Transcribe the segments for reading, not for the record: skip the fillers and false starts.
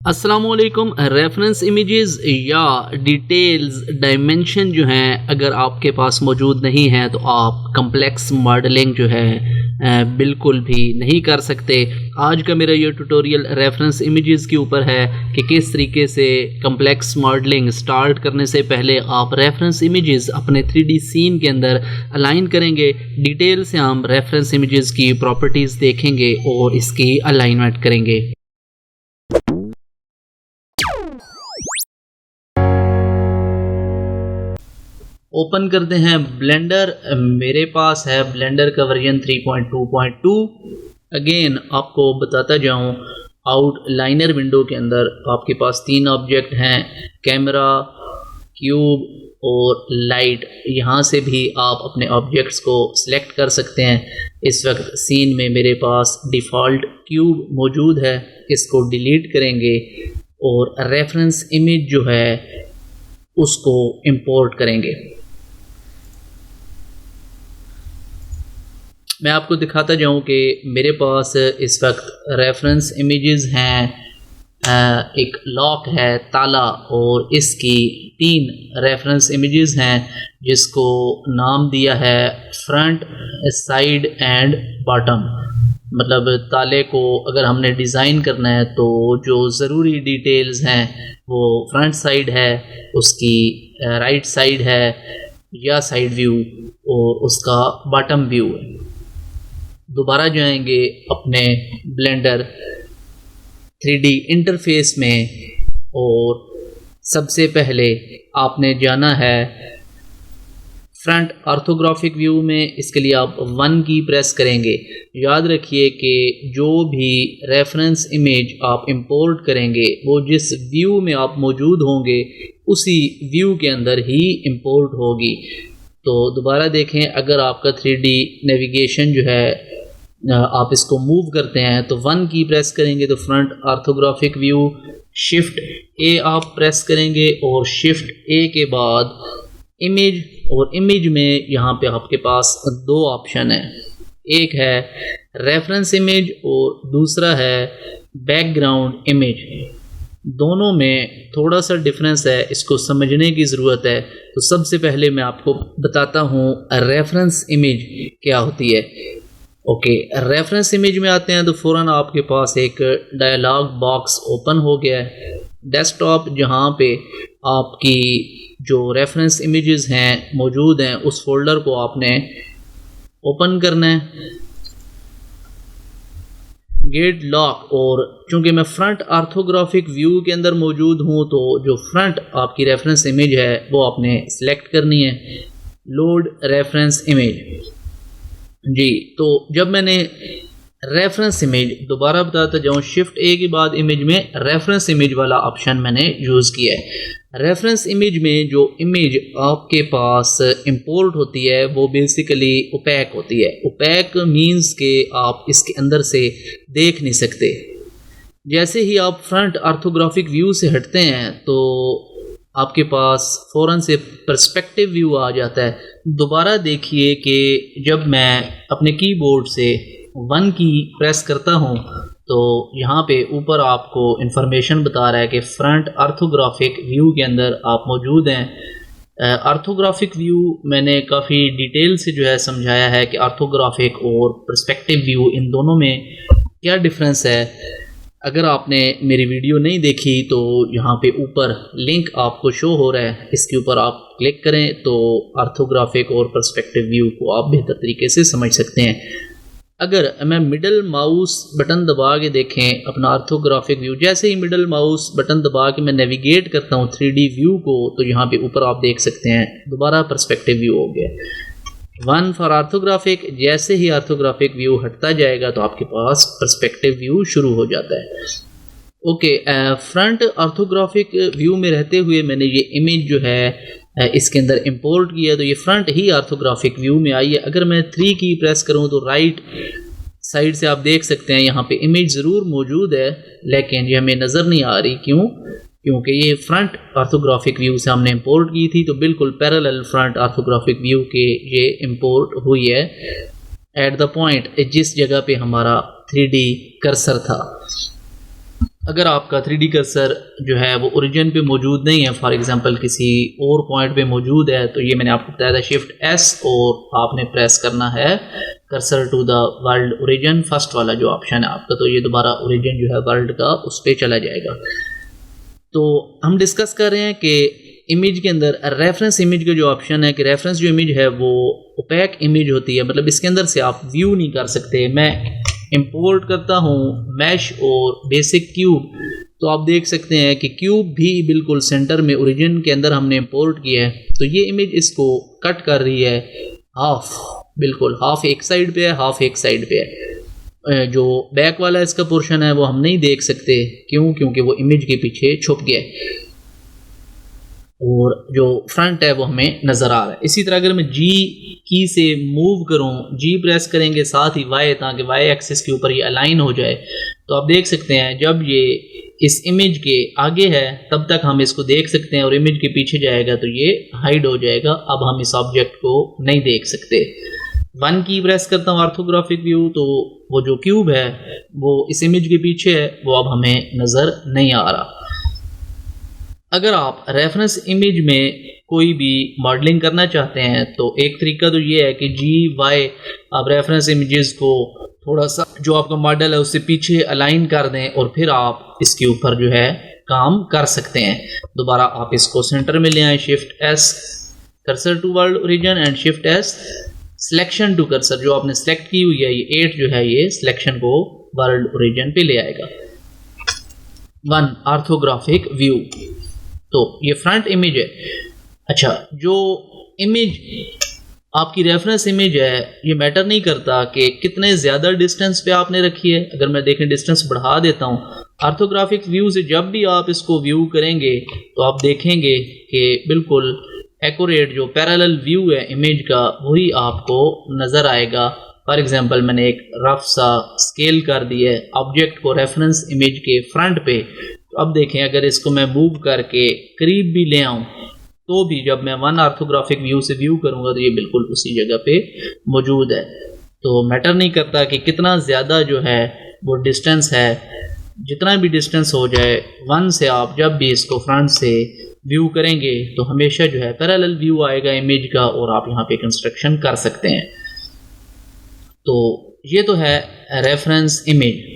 अस्सलामुअलैकुम। Reference images या details dimension जो हैं अगर आपके पास मौजूद नहीं है तो आप कम्प्लेक्स मॉडलिंग जो है बिल्कुल भी नहीं कर सकते। आज का मेरा ये ट्यूटोरियल रेफरेंस इमेजेस के ऊपर है कि किस तरीके से कम्प्लेक्स मॉडलिंग स्टार्ट करने से पहले आप रेफरेंस इमेजेस अपने 3D सीन के अंदर अलाइन करेंगे। डिटेल से हम रेफरेंस इमेजेस की प्रॉपर्टीज़ देखेंगे और इसकी अलाइनमेंट करेंगे। ओपन करते हैं ब्लेंडर। मेरे पास है ब्लेंडर का वर्जन 3.2.2। अगेन आपको बताता जाऊं, आउटलाइनर विंडो के अंदर आपके पास तीन ऑब्जेक्ट हैं, कैमरा, क्यूब और लाइट। यहाँ से भी आप अपने ऑब्जेक्ट्स को सिलेक्ट कर सकते हैं। इस वक्त सीन में मेरे पास डिफ़ॉल्ट क्यूब मौजूद है, इसको डिलीट करेंगे और रेफरेंस इमेज जो है उसको इंपोर्ट करेंगे। मैं आपको दिखाता जाऊं कि मेरे पास इस वक्त रेफरेंस इमेजेस हैं। एक लॉक है, ताला, और इसकी तीन रेफरेंस इमेजेस हैं जिसको नाम दिया है फ्रंट, साइड एंड बॉटम। मतलब ताले को अगर हमने डिज़ाइन करना है तो जो ज़रूरी डिटेल्स हैं वो फ्रंट साइड है, उसकी राइट साइड है या साइड व्यू, और उसका बॉटम व्यू है। दोबारा जाएंगे अपने ब्लेंडर 3D इंटरफेस में और सबसे पहले आपने जाना है फ्रंट ऑर्थोग्राफिक व्यू में। इसके लिए आप 1 की प्रेस करेंगे। याद रखिए कि जो भी रेफरेंस इमेज आप इंपोर्ट करेंगे वो जिस व्यू में आप मौजूद होंगे उसी व्यू के अंदर ही इंपोर्ट होगी। तो दोबारा देखें, अगर आपका 3D नेविगेशन जो है आप इसको मूव करते हैं तो 1 की प्रेस करेंगे तो फ्रंट ऑर्थोग्राफिक व्यू, शिफ्ट ए आप प्रेस करेंगे और शिफ्ट ए के बाद इमेज, और इमेज में यहाँ पे आपके पास दो ऑप्शन है, एक है रेफरेंस इमेज और दूसरा है बैकग्राउंड इमेज। दोनों में थोड़ा सा डिफरेंस है, इसको समझने की ज़रूरत है। तो सबसे पहले मैं आपको बताता हूँ रेफरेंस इमेज क्या होती है। ओके, रेफरेंस इमेज में आते हैं तो फ़ौरन आपके पास एक डायलॉग बॉक्स ओपन हो गया है। डेस्कटॉप जहाँ पे आपकी जो रेफरेंस इमेजेस हैं मौजूद हैं उस फोल्डर को आपने ओपन करना है। गेट लॉक, और चूँकि मैं फ्रंट ऑर्थोग्राफिक व्यू के अंदर मौजूद हूँ तो जो फ्रंट आपकी रेफरेंस इमेज है वो आपने सेलेक्ट करनी है। लोड रेफरेंस इमेज जी। तो जब मैंने रेफरेंस इमेज, दोबारा बताता जाऊँ, शिफ्ट ए के बाद इमेज में रेफरेंस इमेज वाला ऑप्शन मैंने यूज़ किया है। रेफरेंस इमेज में जो इमेज आपके पास इंपोर्ट होती है वो बेसिकली ओपैक होती है। ओपैक मींस के आप इसके अंदर से देख नहीं सकते। जैसे ही आप फ्रंट ऑर्थोग्राफिक व्यू से हटते हैं तो आपके पास फ़ौरन से पर्सपेक्टिव व्यू आ जाता है। दोबारा देखिए कि जब मैं अपने कीबोर्ड से 1 की प्रेस करता हूँ तो यहाँ पे ऊपर आपको इंफॉर्मेशन बता रहा है कि फ्रंट ऑर्थोग्राफिक व्यू के अंदर आप मौजूद हैं। ऑर्थोग्राफिक व्यू मैंने काफ़ी डिटेल से जो है समझाया है कि ऑर्थोग्राफिक और पर्सपेक्टिव व्यू इन दोनों में क्या डिफरेंस है। अगर आपने मेरी वीडियो नहीं देखी तो यहाँ पे ऊपर लिंक आपको शो हो रहा है, इसके ऊपर आप क्लिक करें तो ऑर्थोग्राफिक और पर्सपेक्टिव व्यू को आप बेहतर तरीके से समझ सकते हैं। अगर मैं मिडल माउस बटन दबा के देखें अपना ऑर्थोग्राफिक व्यू, जैसे ही मिडल माउस बटन दबा के मैं नेविगेट करता हूँ 3D व्यू को तो यहाँ पे ऊपर आप देख सकते हैं दोबारा पर्सपेक्टिव व्यू हो गया। 1 फॉर ऑर्थोग्राफिक। जैसे ही ऑर्थोग्राफिक व्यू हटता जाएगा तो आपके पास पर्सपेक्टिव व्यू शुरू हो जाता है। ओके, फ्रंट ऑर्थोग्राफिक व्यू में रहते हुए मैंने ये इमेज जो है इसके अंदर इंपोर्ट किया तो ये फ्रंट ही ऑर्थोग्राफिक व्यू में आई है। अगर मैं 3 की प्रेस करूँ तो राइट साइड से आप देख सकते हैं यहाँ पे इमेज ज़रूर मौजूद है लेकिन ये हमें नज़र नहीं आ रही। क्यों? क्योंकि ये फ्रंट ऑर्थोग्राफिक व्यू से हमने इंपोर्ट की थी, तो बिल्कुल पैरेलल फ्रंट ऑर्थोग्राफिक व्यू के ये इंपोर्ट हुई है एट द पॉइंट जिस जगह पे हमारा 3D कर्सर था। अगर आपका 3D कर्सर जो है वो ओरिजिन पे मौजूद नहीं है, फॉर एग्जांपल किसी और पॉइंट पे मौजूद है, तो ये मैंने आपको बताया था शिफ्ट एस और आपने प्रेस करना है cursor to the world origin, first वाला जो ऑप्शन है आपका, तो ये दोबारा ओरिजिन जो है वर्ल्ड का उस पर चला जाएगा। तो हम डिस्कस कर रहे हैं कि इमेज के अंदर रेफरेंस इमेज का जो ऑप्शन है कि रेफरेंस जो इमेज है वो ओपेक इमेज होती है, मतलब इसके अंदर से आप व्यू नहीं कर सकते। मैं इंपोर्ट करता हूँ मैश और बेसिक क्यूब, तो आप देख सकते हैं कि क्यूब भी बिल्कुल सेंटर में ओरिजिन के अंदर हमने इंपोर्ट किया है, तो ये इमेज इसको कट कर रही है हाफ, बिल्कुल हाफ एक साइड पे है, हाफ एक साइड पे है। जो बैक वाला इसका पोर्शन है वो हम नहीं देख सकते, क्यों? क्योंकि वो इमेज के पीछे छुप गया है, और जो फ्रंट है वो हमें नज़र आ रहा है। इसी तरह अगर मैं जी की से मूव करूं, जी प्रेस करेंगे साथ ही वाई, ताकि वाई एक्सिस के ऊपर ये अलाइन हो जाए, तो आप देख सकते हैं जब ये इस इमेज के आगे है तब तक हम इसको देख सकते हैं, और इमेज के पीछे जाएगा तो ये हाइड हो जाएगा, अब हम इस ऑब्जेक्ट को नहीं देख सकते। 1 की प्रेस करता हूँ ऑर्थोग्राफिक व्यू, तो वो जो क्यूब है वो इस इमेज के पीछे है, वो अब हमें नज़र नहीं आ रहा। अगर आप रेफरेंस इमेज में कोई भी मॉडलिंग करना चाहते हैं तो एक तरीका तो ये है कि जी वाई आप रेफरेंस इमेजेस को थोड़ा सा जो आपका मॉडल है उससे पीछे अलाइन कर दें, और फिर आप इसके ऊपर जो है काम कर सकते हैं। दोबारा आप इसको सेंटर में ले आएँ, shift S cursor to world origin and shift S selection to cursor, जो आपने सेलेक्ट की हुई है ये 8 जो है ये सिलेक्शन को वर्ल्ड ओरिजिन पे ले आएगा। 1 ऑर्थोग्राफिक व्यू, तो ये फ्रंट इमेज है। अच्छा, जो इमेज आपकी रेफरेंस इमेज है ये मैटर नहीं करता कि कितने ज़्यादा डिस्टेंस पे आपने रखी है। अगर मैं देखें डिस्टेंस बढ़ा देता हूँ, ऑर्थोग्राफिक व्यू से जब भी आप इसको व्यू करेंगे तो आप देखेंगे कि बिल्कुल एक्यूरेट जो पैरेलल व्यू है इमेज का वही आपको नज़र आएगा। फॉर एग्जांपल मैंने एक रफ सा स्केल कर दिया है ऑब्जेक्ट को रेफरेंस इमेज के फ्रंट पे, तो अब देखें अगर इसको मैं मूव करके करीब भी ले आऊँ तो भी जब मैं 1 ऑर्थोग्राफिक व्यू से व्यू करूँगा तो ये बिल्कुल उसी जगह पे मौजूद है। तो मैटर नहीं करता कि कितना ज़्यादा जो है वो डिस्टेंस है, जितना भी डिस्टेंस हो जाए 1 से आप जब भी इसको फ्रंट से व्यू करेंगे तो हमेशा जो है पैरेलल व्यू आएगा इमेज का, और आप यहाँ पे कंस्ट्रक्शन कर सकते हैं। तो ये तो है रेफरेंस इमेज।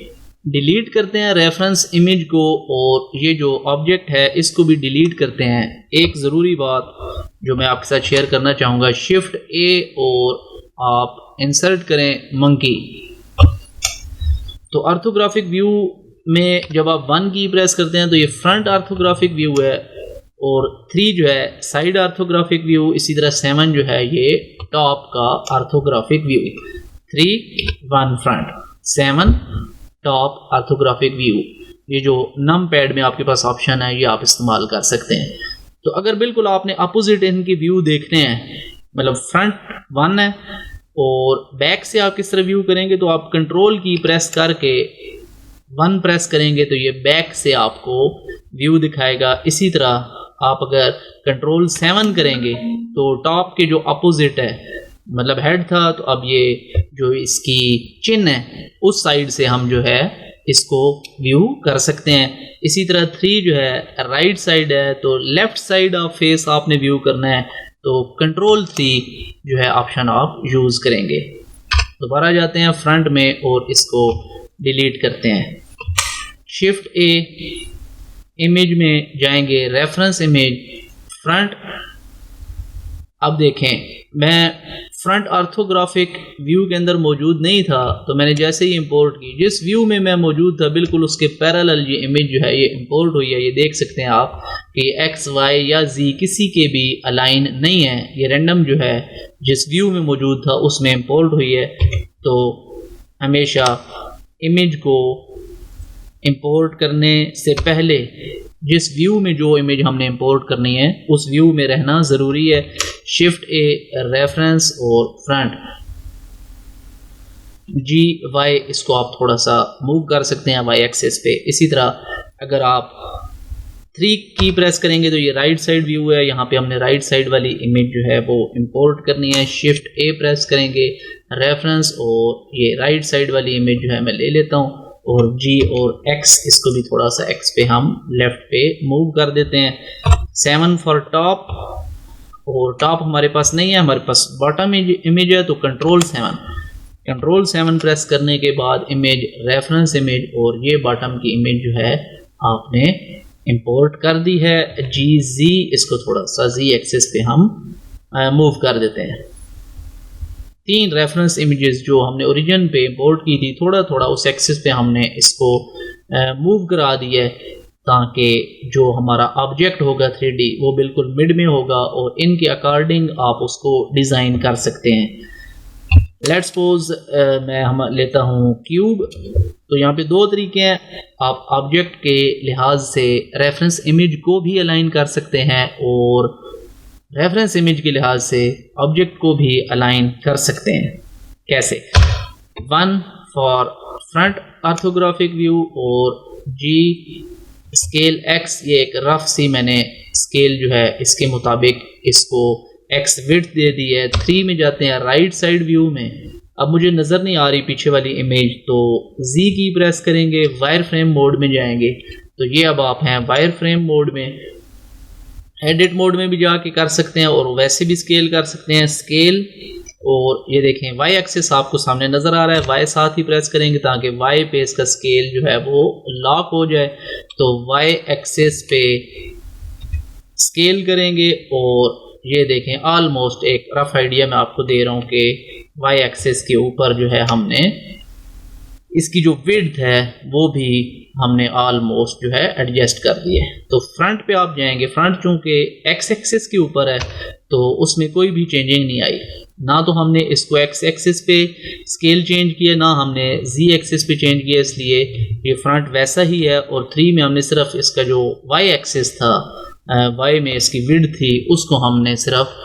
डिलीट करते हैं रेफरेंस इमेज को, और ये जो ऑब्जेक्ट है इसको भी डिलीट करते हैं। एक ज़रूरी बात जो मैं आपके साथ शेयर करना चाहूँगा, शिफ्ट ए और आप इंसर्ट करें मंकी, तो ऑर्थोग्राफिक व्यू में जब आप 1 की प्रेस करते हैं तो ये फ्रंट ऑर्थोग्राफिक व्यू है, और 3 जो है साइड ऑर्थोग्राफिक व्यू, इसी तरह 7 जो है ये टॉप का orthographic view. 3 1 front, 7 top orthographic view. ये जो नम पैड में आपके पास ऑप्शन है ये आप इस्तेमाल कर सकते हैं। तो अगर बिल्कुल आपने अपोजिट इनकी व्यू देखने हैं, मतलब फ्रंट 1 है और बैक से आप किस तरह व्यू करेंगे, तो आप कंट्रोल की प्रेस करके 1 प्रेस करेंगे तो ये बैक से आपको व्यू दिखाएगा। इसी तरह आप अगर कंट्रोल 7 करेंगे तो टॉप के जो अपोजिट है, मतलब हेड था, तो अब ये जो इसकी चिन है उस साइड से हम जो है इसको व्यू कर सकते हैं। इसी तरह 3 जो है राइट साइड है, तो लेफ्ट साइड ऑफ फेस आपने व्यू करना है, तो कंट्रोल 3 जो है ऑप्शन आप यूज़ करेंगे। दोबारा जाते हैं फ्रंट में और इसको डिलीट करते हैं। शिफ्ट ए, इमेज में जाएंगे, रेफरेंस इमेज, फ्रंट। अब देखें मैं फ्रंट ऑर्थोग्राफिक व्यू के अंदर मौजूद नहीं था, तो मैंने जैसे ही इंपोर्ट की, जिस व्यू में मैं मौजूद था बिल्कुल उसके पैरेलल ये इमेज जो है ये इंपोर्ट हुई है। ये देख सकते हैं आप कि एक्स वाई या जी किसी के भी अलाइन नहीं है, ये रैंडम जो है जिस व्यू में मौजूद था उसमें इंपोर्ट हुई है। तो हमेशा इमेज को इंपोर्ट करने से पहले जिस व्यू में जो इमेज हमने इंपोर्ट करनी है उस व्यू में रहना ज़रूरी है। शिफ्ट ए, रेफरेंस और फ्रंट, जी वाई इसको आप थोड़ा सा मूव कर सकते हैं वाई एक्सेस पे। इसी तरह अगर आप 3 की प्रेस करेंगे तो ये राइट साइड व्यू है, यहाँ पे हमने राइट साइड वाली इमेज जो है वो इंपोर्ट करनी है। शिफ्ट ए प्रेस करेंगे, रेफरेंस, और ये राइट साइड वाली इमेज जो है मैं ले लेता हूँ, और G और X इसको भी थोड़ा सा X पे हम लेफ्ट पे मूव कर देते हैं। 7 फॉर टॉप, और टॉप हमारे पास नहीं है, हमारे पास बॉटम इमेज है, तो कंट्रोल 7 प्रेस करने के बाद इमेज रेफरेंस इमेज और ये बॉटम की इमेज जो है आपने इंपोर्ट कर दी है। GZ इसको थोड़ा सा Z एक्सिस पे हम मूव कर देते हैं। 3 रेफरेंस इमेजेस जो हमने ओरिजिन पे इंपोर्ट की थी थोड़ा थोड़ा उस एक्सिस पे हमने इसको मूव करा दिया है, ताकि जो हमारा ऑब्जेक्ट होगा 3D वो बिल्कुल मिड में होगा और इनके अकॉर्डिंग आप उसको डिज़ाइन कर सकते हैं। लेट्स सपोज मैं हम लेता हूँ क्यूब, तो यहाँ पे 2 तरीके हैं। आप ऑब्जेक्ट के लिहाज से रेफरेंस इमेज को भी अलाइन कर सकते हैं और रेफरेंस इमेज के लिहाज से ऑब्जेक्ट को भी अलाइन कर सकते हैं। कैसे? 1 फॉर फ्रंट ऑर्थोग्राफिक व्यू और G स्केल X, ये एक रफ सी मैंने स्केल जो है इसके मुताबिक इसको X विड्थ दे दी है। 3 में जाते हैं राइट साइड व्यू में। अब मुझे नज़र नहीं आ रही पीछे वाली इमेज, तो Z की प्रेस करेंगे, वायर फ्रेम मोड में जाएंगे। तो ये अब आप हैं वायर फ्रेम मोड में। एडिट मोड में भी जाके कर सकते हैं और वैसे भी स्केल कर सकते हैं। स्केल, और ये देखें वाई एक्सिस आपको सामने नज़र आ रहा है, वाई साथ ही प्रेस करेंगे ताकि वाई पे इसका स्केल जो है वो लॉक हो जाए। तो वाई एक्सिस पे स्केल करेंगे और ये देखें ऑलमोस्ट एक रफ आइडिया मैं आपको दे रहा हूँ कि वाई एक्सिस के ऊपर जो है हमने इसकी जो विड्थ है वो भी हमने ऑलमोस्ट जो है एडजस्ट कर दिए। तो फ्रंट पे आप जाएंगे, फ्रंट चूँकि एक्स एक्सिस के ऊपर है तो उसमें कोई भी चेंजिंग नहीं आई, ना तो हमने इसको एक्स एक्सिस पे स्केल चेंज किया ना हमने जी एक्सिस पे चेंज किया, इसलिए ये फ्रंट वैसा ही है। और 3 में हमने सिर्फ इसका जो वाई एक्सिस था, वाई में इसकी विड्थ थी, उसको हमने सिर्फ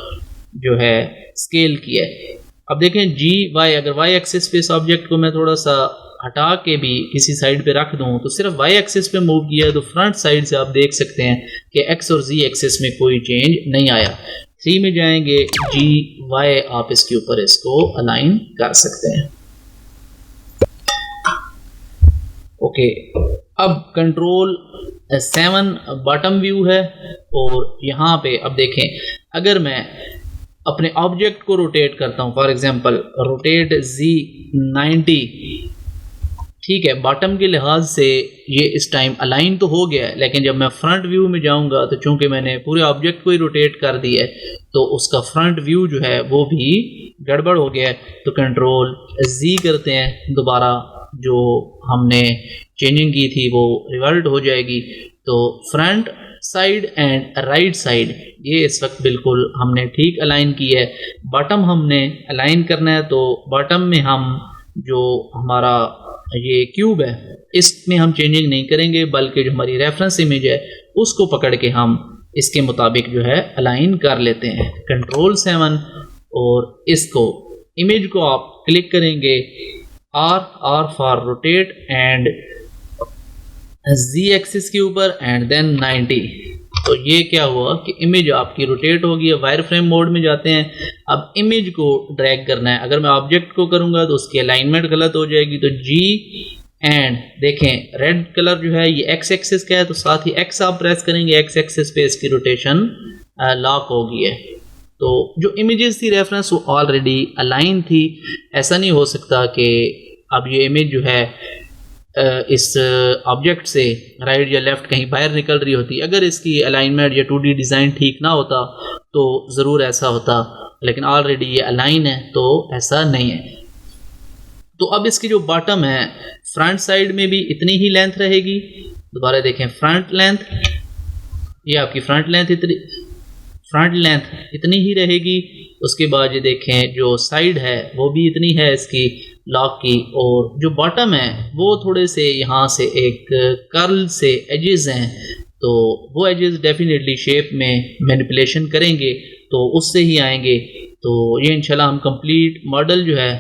जो है स्केल किया। अब देखें जी वाई, अगर वाई एक्सिस पे इस ऑब्जेक्ट को मैं थोड़ा सा हटा के भी किसी साइड पे रख दूं तो सिर्फ वाई एक्सिस पे मूव किया, तो फ्रंट साइड से आप देख सकते हैं कि एक्स और जी एक्सिस में कोई चेंज नहीं आया। 3 में जाएंगे, जी वाई आप इसके ऊपर इसको अलाइन कर सकते हैं। ओके, अब कंट्रोल 7 बॉटम व्यू है और यहाँ पे अब देखें, अगर मैं अपने ऑब्जेक्ट को रोटेट करता हूँ, फॉर एग्जांपल रोटेट जी 90, ठीक है, बॉटम के लिहाज से ये इस टाइम अलाइन तो हो गया है, लेकिन जब मैं फ्रंट व्यू में जाऊंगा तो चूंकि मैंने पूरे ऑब्जेक्ट को ही रोटेट कर दिया है तो उसका फ्रंट व्यू जो है वो भी गड़बड़ हो गया है। तो कंट्रोल जी करते हैं, दोबारा जो हमने चेंजिंग की थी वो रिवर्ट हो जाएगी। तो front side and right side ये इस वक्त बिल्कुल हमने ठीक अलाइन की है। बॉटम हमने अलाइन करना है, तो बॉटम में हम जो हमारा ये क्यूब है इसमें हम चेंजिंग नहीं करेंगे, बल्कि जो हमारी रेफरेंस इमेज है उसको पकड़ के हम इसके मुताबिक जो है अलाइन कर लेते हैं। कंट्रोल 7 और इसको इमेज को आप क्लिक करेंगे, R for rotate and G axis के ऊपर एंड देन 90। तो ये क्या हुआ कि इमेज आपकी रोटेट होगी। वायर फ्रेम मोड में जाते हैं, अब इमेज को ड्रैग करना है। अगर मैं ऑब्जेक्ट को करूंगा तो उसकी अलाइनमेंट गलत हो जाएगी। तो जी एंड देखें रेड कलर जो है ये एक्स एक्सिस का है, तो साथ ही एक्स आप प्रेस करेंगे, एक्स एक्सिस पे इसकी रोटेशन लॉक हो गई है। तो जो इमेजेस थी रेफरेंस वो ऑलरेडी अलाइन थी। ऐसा नहीं हो सकता कि अब ये इमेज जो है इस ऑब्जेक्ट से राइट या लेफ़्ट कहीं बाहर निकल रही होती। अगर इसकी अलाइनमेंट या 2D डिज़ाइन ठीक ना होता तो ज़रूर ऐसा होता, लेकिन ऑलरेडी ये अलाइन है तो ऐसा नहीं है। तो अब इसकी जो बॉटम है फ्रंट साइड में भी इतनी ही लेंथ रहेगी। दोबारा देखें, फ्रंट लेंथ, ये आपकी फ्रंट लेंथ इतनी ही रहेगी। उसके बाद ये देखें जो साइड है वो भी इतनी है इसकी लॉक की, और जो बॉटम है वो थोड़े से यहाँ से एक कर्ल से एजेस हैं, तो वो एजेस डेफिनेटली शेप में मैनिपुलेशन करेंगे तो उससे ही आएंगे। तो ये इंशाल्लाह हम कंप्लीट मॉडल जो है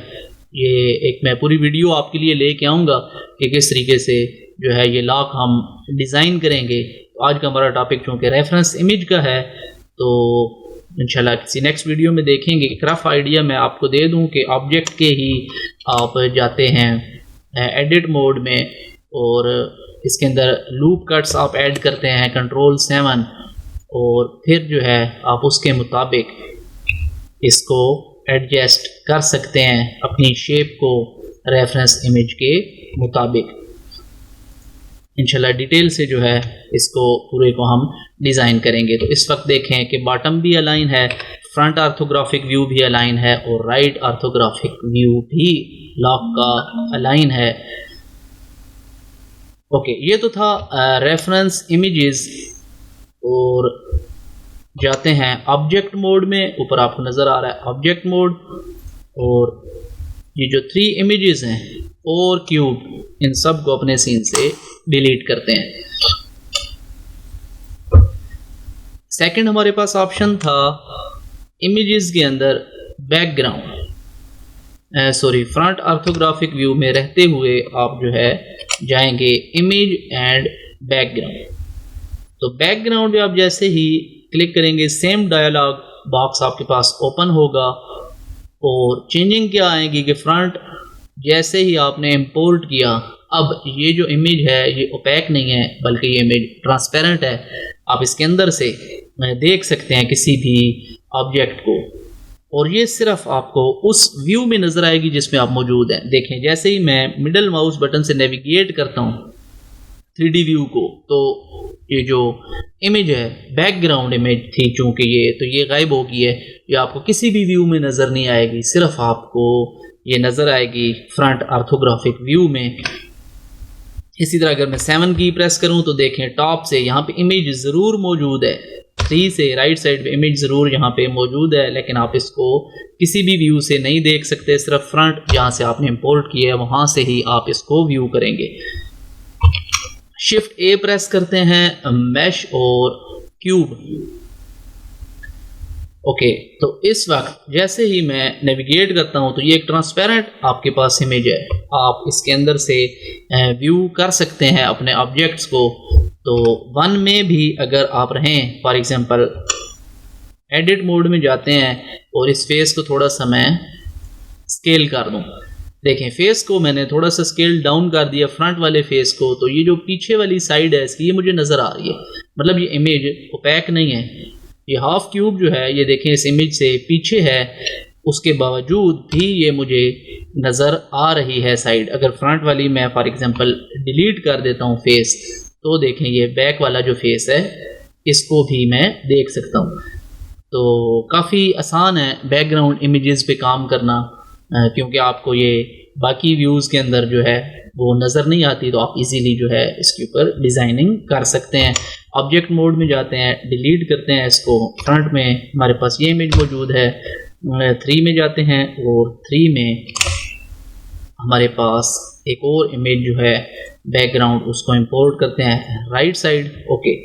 ये एक मैं पूरी वीडियो आपके लिए लेके आऊँगा कि किस तरीके से जो है ये लॉक हम डिज़ाइन करेंगे। तो आज का हमारा टॉपिक चूँकि रेफरेंस इमेज का है तो इंशाल्लाह किसी नेक्स्ट वीडियो में देखेंगे। एक रफ आइडिया मैं आपको दे दूं कि ऑब्जेक्ट के ही आप जाते हैं एडिट मोड में, और इसके अंदर लूप कट्स आप ऐड करते हैं कंट्रोल 7, और फिर जो है आप उसके मुताबिक इसको एडजस्ट कर सकते हैं अपनी शेप को रेफरेंस इमेज के मुताबिक। इंशाल्लाह डिटेल से जो है इसको पूरे को हम डिज़ाइन करेंगे। तो इस वक्त देखें कि बॉटम भी अलाइन है, फ्रंट आर्थोग्राफिक व्यू भी अलाइन है, और राइट आर्थोग्राफिक व्यू भी लॉक का अलाइन है। ओके, ये तो था रेफरेंस इमेजेस। और जाते हैं ऑब्जेक्ट मोड में। ऊपर आपको नज़र आ रहा है ऑब्जेक्ट मोड, और ये जो 3 इमेजेस हैं और क्यूब, इन सब को अपने सीन से डिलीट करते हैं। सेकंड हमारे पास ऑप्शन था इमेजेस के अंदर बैकग्राउंड, फ्रंट आर्थोग्राफिक व्यू में रहते हुए आप जो है जाएंगे इमेज एंड बैकग्राउंड। तो बैकग्राउंड पे आप जैसे ही क्लिक करेंगे सेम डायलॉग बॉक्स आपके पास ओपन होगा, और चेंजिंग क्या आएगी कि फ्रंट जैसे ही आपने इंपोर्ट किया, अब ये जो इमेज है ये ओपैक नहीं है बल्कि ये इमेज ट्रांसपेरेंट है। आप इसके अंदर से देख सकते हैं किसी भी ऑब्जेक्ट को, और ये सिर्फ आपको उस व्यू में नज़र आएगी जिसमें आप मौजूद हैं। देखें, जैसे ही मैं मिडल माउस बटन से नेविगेट करता हूँ 3D व्यू को, तो ये जो इमेज है बैकग्राउंड इमेज थी चूँकि ये गायब हो गई है, ये आपको किसी भी व्यू में नज़र नहीं आएगी, सिर्फ आपको ये नज़र आएगी फ्रंट आर्थोग्राफिक व्यू में। इसी तरह अगर मैं 7 की प्रेस करूं तो देखें टॉप से यहाँ पे इमेज ज़रूर मौजूद है, 3 से राइट साइड पे इमेज ज़रूर यहाँ पे मौजूद है, लेकिन आप इसको किसी भी व्यू से नहीं देख सकते, सिर्फ फ्रंट जहाँ से आपने इंपोर्ट किया है वहाँ से ही आप इसको व्यू करेंगे। शिफ्ट ए प्रेस करते हैं मैश और क्यूब। ओके, तो इस वक्त जैसे ही मैं नेविगेट करता हूं तो ये एक ट्रांसपेरेंट आपके पास इमेज है, आप इसके अंदर से व्यू कर सकते हैं अपने ऑब्जेक्ट्स को। तो 1 में भी अगर आप रहें, फॉर एग्जांपल एडिट मोड में जाते हैं और इस फेस को थोड़ा सा मैं स्केल कर दूं, देखें फेस को मैंने थोड़ा सा स्केल डाउन कर दिया फ्रंट वाले फेस को, तो ये जो पीछे वाली साइड है इसकी ये मुझे नज़र आ रही है, मतलब ये इमेज ओपैक नहीं है। ये हाफ क्यूब जो है ये देखें इस इमेज से पीछे है, उसके बावजूद भी ये मुझे नज़र आ रही है साइड। अगर फ्रंट वाली मैं फॉर एग्जांपल डिलीट कर देता हूँ फेस, तो देखें ये बैक वाला जो फेस है इसको भी मैं देख सकता हूँ। तो काफ़ी आसान है बैकग्राउंड इमेजेस पे काम करना, क्योंकि आपको ये बाकी व्यूज़ के अंदर जो है वो नज़र नहीं आती, तो आप इजीली जो है इसके ऊपर डिज़ाइनिंग कर सकते हैं। ऑब्जेक्ट मोड में जाते हैं, डिलीट करते हैं इसको, फ्रंट में हमारे पास ये इमेज मौजूद है। 3 में जाते हैं और 3 में हमारे पास एक और इमेज जो है बैकग्राउंड, उसको इंपोर्ट करते हैं राइट साइड। ओके,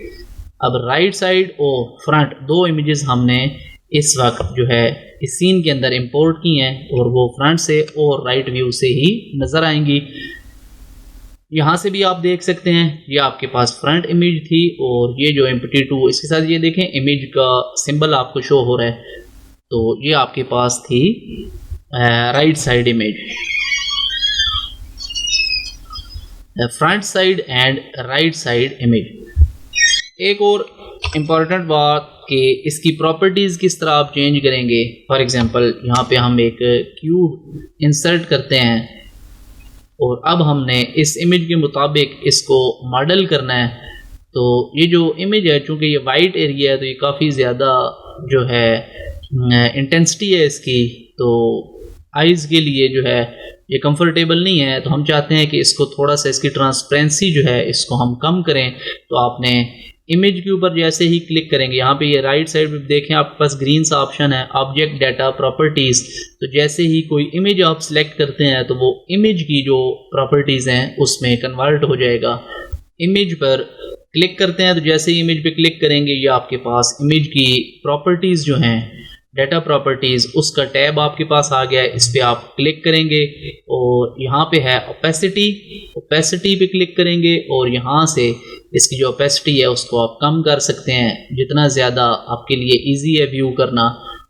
अब राइट साइड और फ्रंट 2 इमेजेस हमने इस वक्त जो है इस सीन के अंदर इंपोर्ट की हैं, और वो फ्रंट से और राइट व्यू से ही नज़र आएंगी। यहाँ से भी आप देख सकते हैं ये आपके पास फ्रंट इमेज थी, और ये जो MP2 इसके साथ ये देखें इमेज का सिंबल आपको शो हो रहा है, तो ये आपके पास थी right side image. Front side and right side image. एक और इम्पॉर्टेंट बात कि इसकी प्रॉपर्टीज़ किस तरह आप चेंज करेंगे। फॉर एग्जांपल यहाँ पे हम एक क्यूब इंसर्ट करते हैं, और अब हमने इस इमेज के मुताबिक इसको मॉडल करना है। तो ये जो इमेज है चूँकि ये वाइट एरिया है, तो ये काफ़ी ज़्यादा जो है इंटेंसिटी है इसकी, तो आइज़ के लिए जो है ये कंफर्टेबल नहीं है। तो हम चाहते हैं कि इसको थोड़ा सा इसकी ट्रांसपेरेंसी जो है इसको हम कम करें। तो आपने इमेज के ऊपर जैसे ही क्लिक करेंगे, यहाँ पे ये राइट साइड पे देखें आपके पास ग्रीन सा ऑप्शन है ऑब्जेक्ट डाटा प्रॉपर्टीज़। तो जैसे ही कोई इमेज आप सिलेक्ट करते हैं तो वो इमेज की जो प्रॉपर्टीज़ हैं उसमें कन्वर्ट हो जाएगा। इमेज पर क्लिक करते हैं, तो जैसे ही इमेज पे क्लिक करेंगे ये आपके पास इमेज की प्रॉपर्टीज़ जो हैं डाटा प्रॉपर्टीज़ उसका टैब आपके पास आ गया है। इस पर आप क्लिक करेंगे और यहाँ पे है ओपेसिटी पे क्लिक करेंगे, और यहाँ से इसकी जो ओपेसिटी है उसको आप कम कर सकते हैं। जितना ज़्यादा आपके लिए इजी है व्यू करना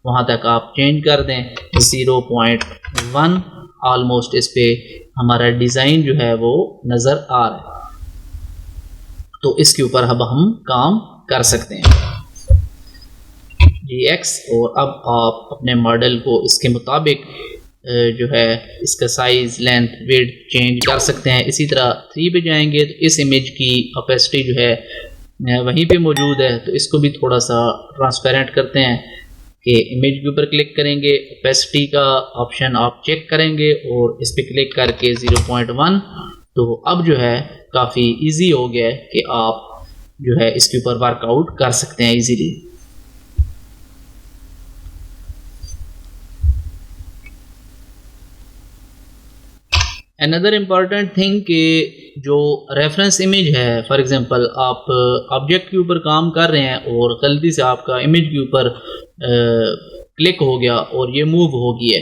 वहाँ तक आप चेंज कर दें। 0.1 ऑलमोस्ट इस पर हमारा डिज़ाइन जो है वो नज़र आ रहा है। तो इसके ऊपर अब हम काम कर सकते हैं GX, और अब आप अपने मॉडल को इसके मुताबिक जो है इसका साइज़, लेंथ, विड्थ चेंज कर सकते हैं। इसी तरह 3 पे जाएंगे तो इस इमेज की ओपेसिटी जो है वहीं पे मौजूद है, तो इसको भी थोड़ा सा ट्रांसपेरेंट करते हैं कि इमेज के ऊपर क्लिक करेंगे, ओपेसिटी का ऑप्शन आप चेक करेंगे और इस पर क्लिक करके 0.1, तो अब जो है काफ़ी इजी हो गया है कि आप जो है इसके ऊपर वर्कआउट कर सकते हैं इजीली। अनदर इम्पॉर्टेंट थिंग कि जो रेफरेंस इमेज है, फॉर एग्जांपल आप ऑब्जेक्ट के ऊपर काम कर रहे हैं और गलती से आपका इमेज के ऊपर क्लिक हो गया और ये मूव हो गई है,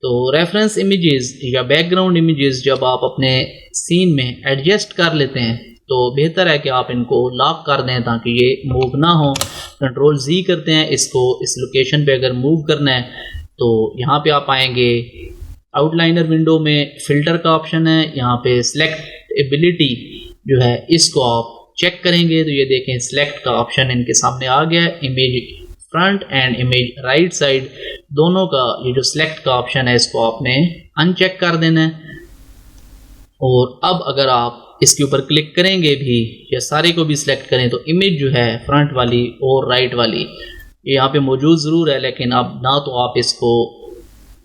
तो रेफरेंस इमेजेस या बैकग्राउंड इमेजेस जब आप अपने सीन में एडजस्ट कर लेते हैं तो बेहतर है कि आप इनको लॉक कर दें ताकि ये मूव ना हो। कंट्रोल Z करते हैं इसको, इस लोकेशन पे अगर मूव करना है तो यहाँ पे आप आएंगे, आउटलाइनर विंडो में फ़िल्टर का ऑप्शन है, यहाँ पे सिलेक्टेबिलिटी जो है इसको आप चेक करेंगे तो ये देखें सिलेक्ट का ऑप्शन इनके सामने आ गया है। Image front end image right side दोनों का ये जो सिलेक्ट का ऑप्शन है इसको आपने अनचेक कर देना है। और अब अगर आप इसके ऊपर क्लिक करेंगे भी या सारे को भी सिलेक्ट करें तो इमेज जो है फ्रंट वाली और राइट वाली ये यहाँ पे मौजूद ज़रूर है, लेकिन अब ना तो आप इसको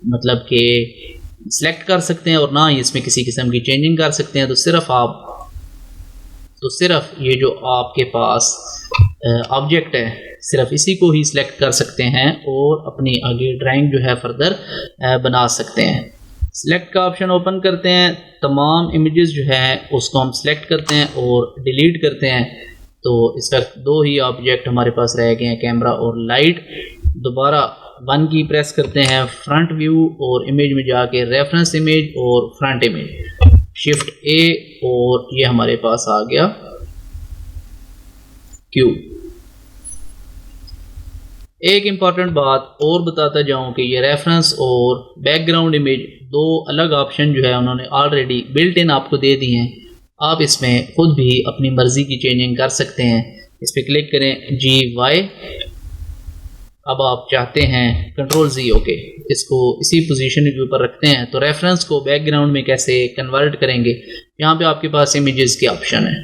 मतलब कि सिलेक्ट कर सकते हैं और ना ही इसमें किसी किस्म की चेंजिंग कर सकते हैं। तो सिर्फ ये जो आपके पास ऑब्जेक्ट है सिर्फ इसी को ही सिलेक्ट कर सकते हैं और अपनी आगे ड्राइंग जो है फर्दर बना सकते हैं। सिलेक्ट का ऑप्शन ओपन करते हैं, तमाम इमेजेस जो है उसको हम सिलेक्ट करते हैं और डिलीट करते हैं। तो इस वक्त 2 ही ऑब्जेक्ट हमारे पास रह गए हैं, कैमरा और लाइट। दोबारा 1 की प्रेस करते हैं, फ्रंट व्यू और इमेज में जाके रेफरेंस इमेज और फ्रंट इमेज, शिफ्ट A और ये हमारे पास आ गया Q। एक इम्पॉर्टेंट बात और बताता जाऊं कि ये रेफरेंस और बैकग्राउंड इमेज 2 अलग ऑप्शन जो है उन्होंने ऑलरेडी बिल्ट इन आपको दे दिए हैं। आप इसमें खुद भी अपनी मर्ज़ी की चेंजिंग कर सकते हैं। इस पर क्लिक करें GY। अब आप चाहते हैं कंट्रोल Z ओके, इसको इसी पोजीशन के ऊपर रखते हैं। तो रेफरेंस को बैकग्राउंड में कैसे कन्वर्ट करेंगे, यहाँ पे आपके पास इमेजेस के ऑप्शन है,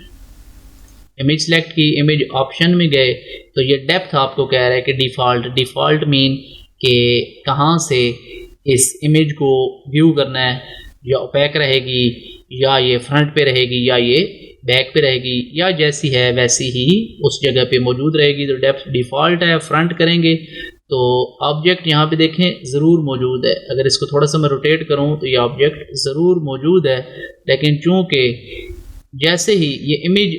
इमेज सेलेक्ट की, इमेज ऑप्शन में गए तो ये डेप्थ आपको कह रहा है कि डिफ़ॉल्ट मीन कि कहाँ से इस इमेज को व्यू करना है, या ओपेक रहेगी या ये फ्रंट पे रहेगी या ये बैक पे रहेगी या जैसी है वैसी ही उस जगह पे मौजूद रहेगी। तो डेप्थ डिफ़ॉल्ट है, फ्रंट करेंगे तो ऑब्जेक्ट यहाँ पे देखें ज़रूर मौजूद है। अगर इसको थोड़ा सा मैं रोटेट करूँ तो ये ऑब्जेक्ट ज़रूर मौजूद है, लेकिन चूँकि जैसे ही ये इमेज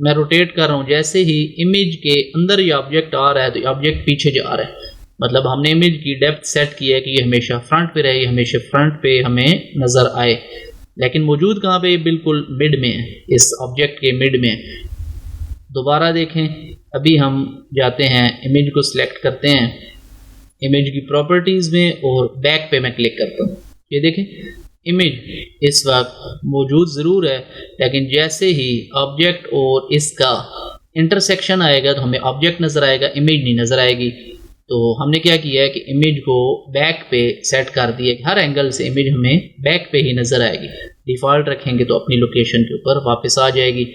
मैं रोटेट कर रहा हूँ, जैसे ही इमेज के अंदर ये ऑब्जेक्ट आ रहा है तो ये ऑब्जेक्ट पीछे जा रहा है। मतलब हमने इमेज की डेप्थ सेट की है कि ये हमेशा फ्रंट पे रहे, हमेशा फ्रंट पे हमें नज़र आए, लेकिन मौजूद कहाँ पे, बिल्कुल मिड में है, इस ऑब्जेक्ट के मिड में। दोबारा देखें, अभी हम जाते हैं इमेज को सिलेक्ट करते हैं, इमेज की प्रॉपर्टीज़ में और बैक पे मैं क्लिक करता हूँ। ये देखें इमेज इस वक्त मौजूद ज़रूर है, लेकिन जैसे ही ऑब्जेक्ट और इसका इंटरसेक्शन आएगा तो हमें ऑब्जेक्ट नज़र आएगा, इमेज नहीं नज़र आएगी। तो हमने क्या किया है कि इमेज को बैक पे सेट कर दिया कि हर एंगल से इमेज हमें बैक पे ही नज़र आएगी। डिफ़ॉल्ट रखेंगे तो अपनी लोकेशन के ऊपर वापस आ जाएगी।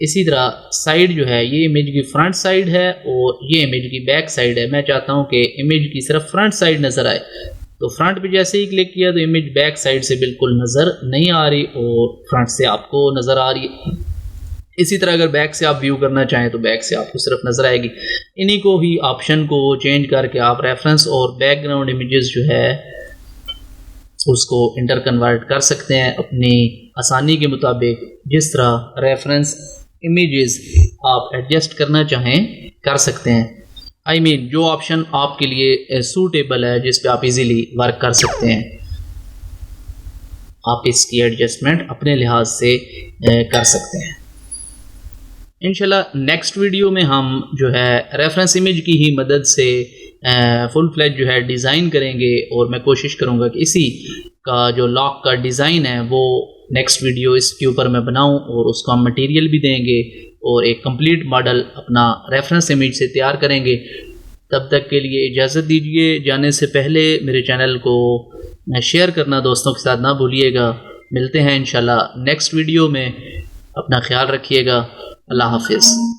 इसी तरह साइड जो है ये इमेज की फ्रंट साइड है और ये इमेज की बैक साइड है। मैं चाहता हूँ कि इमेज की सिर्फ फ्रंट साइड नज़र आए, तो फ्रंट पे जैसे ही क्लिक किया तो इमेज बैक साइड से बिल्कुल नज़र नहीं आ रही और फ्रंट से आपको नज़र आ रही है। इसी तरह अगर बैक से आप व्यू करना चाहें तो बैक से आपको सिर्फ नज़र आएगी। इन्हीं को ही ऑप्शन को चेंज करके आप रेफरेंस और बैकग्राउंड इमेजेस जो है उसको इंटर कन्वर्ट कर सकते हैं अपनी आसानी के मुताबिक। जिस तरह रेफरेंस इमेजेस आप एडजस्ट करना चाहें कर सकते हैं। जो ऑप्शन आपके लिए सूटेबल है, जिस पे आप इजीली वर्क कर सकते हैं, आप इसकी एडजस्टमेंट अपने लिहाज से कर सकते हैं। इंशाल्लाह नेक्स्ट वीडियो में हम जो है रेफरेंस इमेज की ही मदद से फुल फ्लैज जो है डिज़ाइन करेंगे और मैं कोशिश करूँगा कि इसी का जो लॉक का डिज़ाइन है वो नेक्स्ट वीडियो इसके ऊपर मैं बनाऊं और उसको हम मटेरियल भी देंगे और एक कंप्लीट मॉडल अपना रेफरेंस इमेज से तैयार करेंगे। तब तक के लिए इजाज़त दीजिए। जाने से पहले मेरे चैनल को शेयर करना दोस्तों के साथ ना भूलिएगा। मिलते हैं इंशाल्लाह नेक्स्ट वीडियो में। अपना ख्याल रखिएगा। अल्लाह हाफिज़।